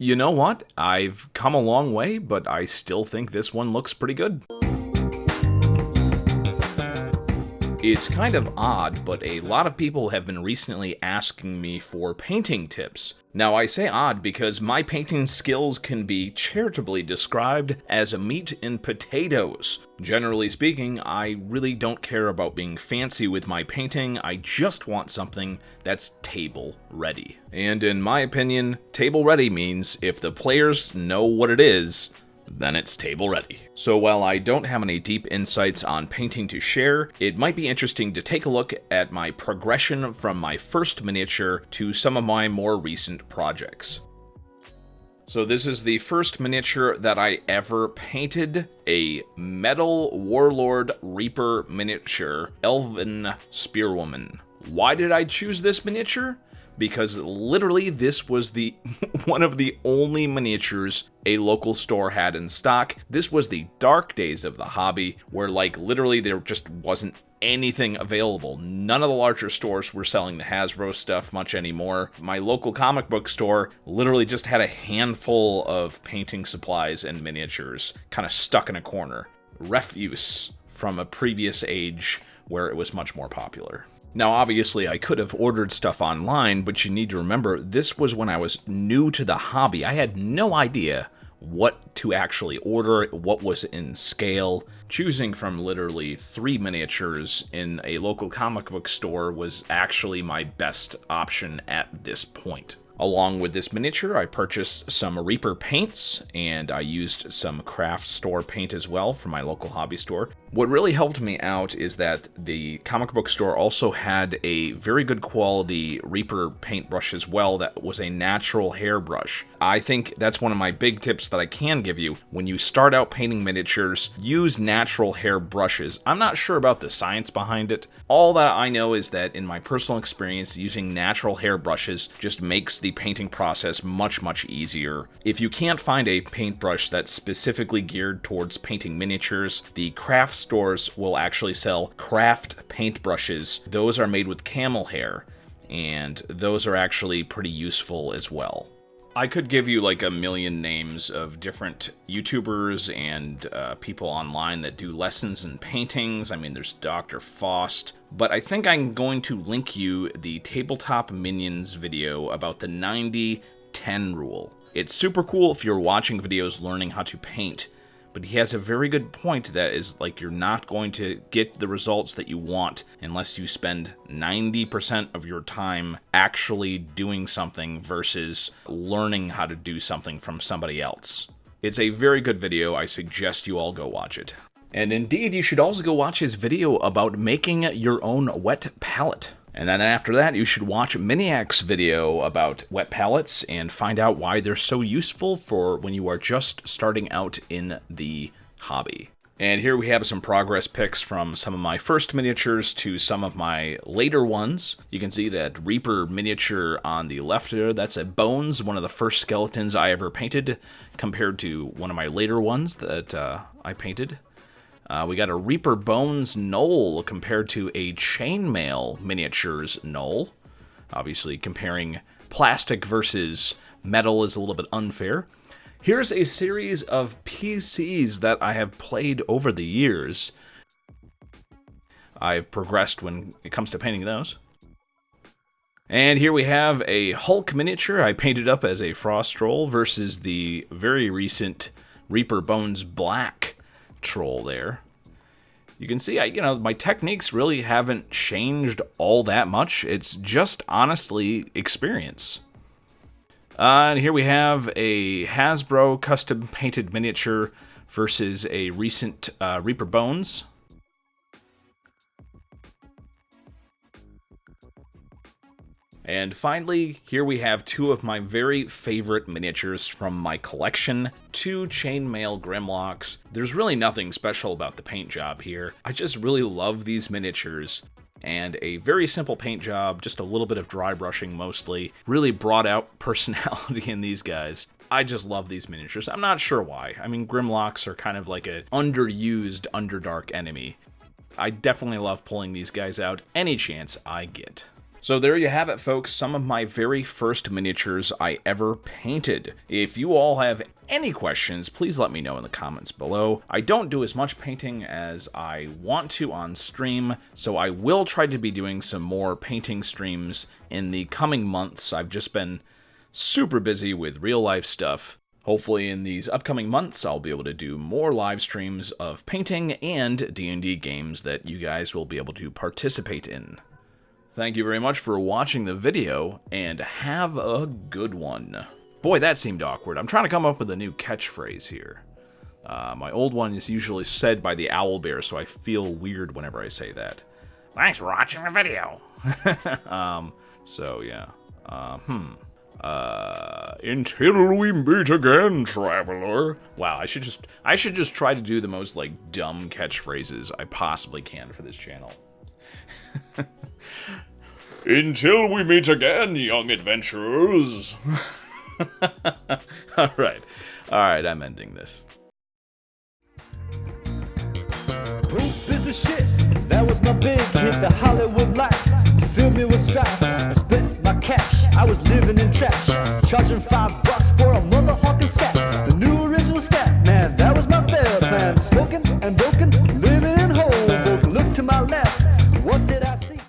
You know what? I've come a long way, but I still think this one looks pretty good. It's kind of odd, but a lot of people have been recently asking me for painting tips. Now, I say odd because my painting skills can be charitably described as meat and potatoes. Generally speaking, I really don't care about being fancy with my painting, I just want something that's table ready. And in my opinion, table ready means if the players know what it is, then it's table ready. So while I don't have any deep insights on painting to share, it might be interesting to take a look at my progression from my first miniature to some of my more recent projects. So this is the first miniature that I ever painted, a Metal Warlord Reaper miniature, Elven Spearwoman. Why did I choose this miniature? Because literally this was the one of the only miniatures a local store had in stock. This was the dark days of the hobby, where literally there just wasn't anything available. None of the larger stores were selling the Hasbro stuff much anymore. My local comic book store literally just had a handful of painting supplies and miniatures kind of stuck in a corner. Refuse from a previous age where it was much more popular. Now, obviously, I could have ordered stuff online, but you need to remember, this was when I was new to the hobby. I had no idea what to actually order, what was in scale. Choosing from literally 3 miniatures in a local comic book store was actually my best option at this point. Along with this miniature, I purchased some Reaper paints, and I used some craft store paint as well from my local hobby store. What really helped me out is that the comic book store also had a very good quality Reaper paintbrush as well that was a natural hairbrush. I think that's one of my big tips that I can give you. When you start out painting miniatures, use natural hair brushes. I'm not sure about the science behind it. All that I know is that in my personal experience, using natural hair brushes just makes the painting process much, much easier. If you can't find a paintbrush that's specifically geared towards painting miniatures, the craft stores will actually sell craft paintbrushes. Those are made with camel hair, and those are actually pretty useful as well. I could give you like a million names of different YouTubers and people online that do lessons in paintings. I mean, there's Dr. Faust, but I think I'm going to link you the Tabletop Minions video about the 90-10 rule. It's super cool if you're watching videos learning how to paint, but he has a very good point that is like you're not going to get the results that you want unless you spend 90% of your time actually doing something versus learning how to do something from somebody else. It's a very good video. I suggest you all go watch it. And indeed, you should also go watch his video about making your own wet palette. And then after that, you should watch Miniac's video about wet palettes and find out why they're so useful for when you are just starting out in the hobby. And here we have some progress pics from some of my first miniatures to some of my later ones. You can see that Reaper miniature on the left there, that's a Bones, one of the first skeletons I ever painted, compared to one of my later ones that I painted. We got a Reaper Bones Knoll compared to a Chainmail Miniatures Knoll. Obviously, comparing plastic versus metal is a little bit unfair. Here's a series of PCs that I have played over the years. I've progressed when it comes to painting those. And here we have a Hulk miniature I painted up as a Frost Troll versus the very recent Reaper Bones Black Troll there. You can see, my techniques really haven't changed all that much. It's just, honestly, experience. And here we have a Hasbro custom-painted miniature versus a recent Reaper Bones. And finally, here we have 2 of my very favorite miniatures from my collection, 2 Chainmail Grimlocks. There's really nothing special about the paint job here. I just really love these miniatures. And a very simple paint job, just a little bit of dry brushing mostly, really brought out personality in these guys. I just love these miniatures. I'm not sure why. I mean, Grimlocks are kind of like an underused Underdark enemy. I definitely love pulling these guys out any chance I get. So there you have it, folks, some of my very first miniatures I ever painted. If you all have any questions, please let me know in the comments below. I don't do as much painting as I want to on stream, so I will try to be doing some more painting streams in the coming months. I've just been super busy with real life stuff. Hopefully in these upcoming months, I'll be able to do more live streams of painting and D&D games that you guys will be able to participate in. Thank you very much for watching the video, and have a good one. Boy, that seemed awkward. I'm trying to come up with a new catchphrase here. My old one is usually said by the owlbear, so I feel weird whenever I say that. Thanks for watching the video. So yeah. Until we meet again, traveler. Wow, I should just try to do the most, like, dumb catchphrases I possibly can for this channel. Until we meet again, young adventurers. Alright, I'm ending this. Poop is the shit. That was my big hit, the Hollywood.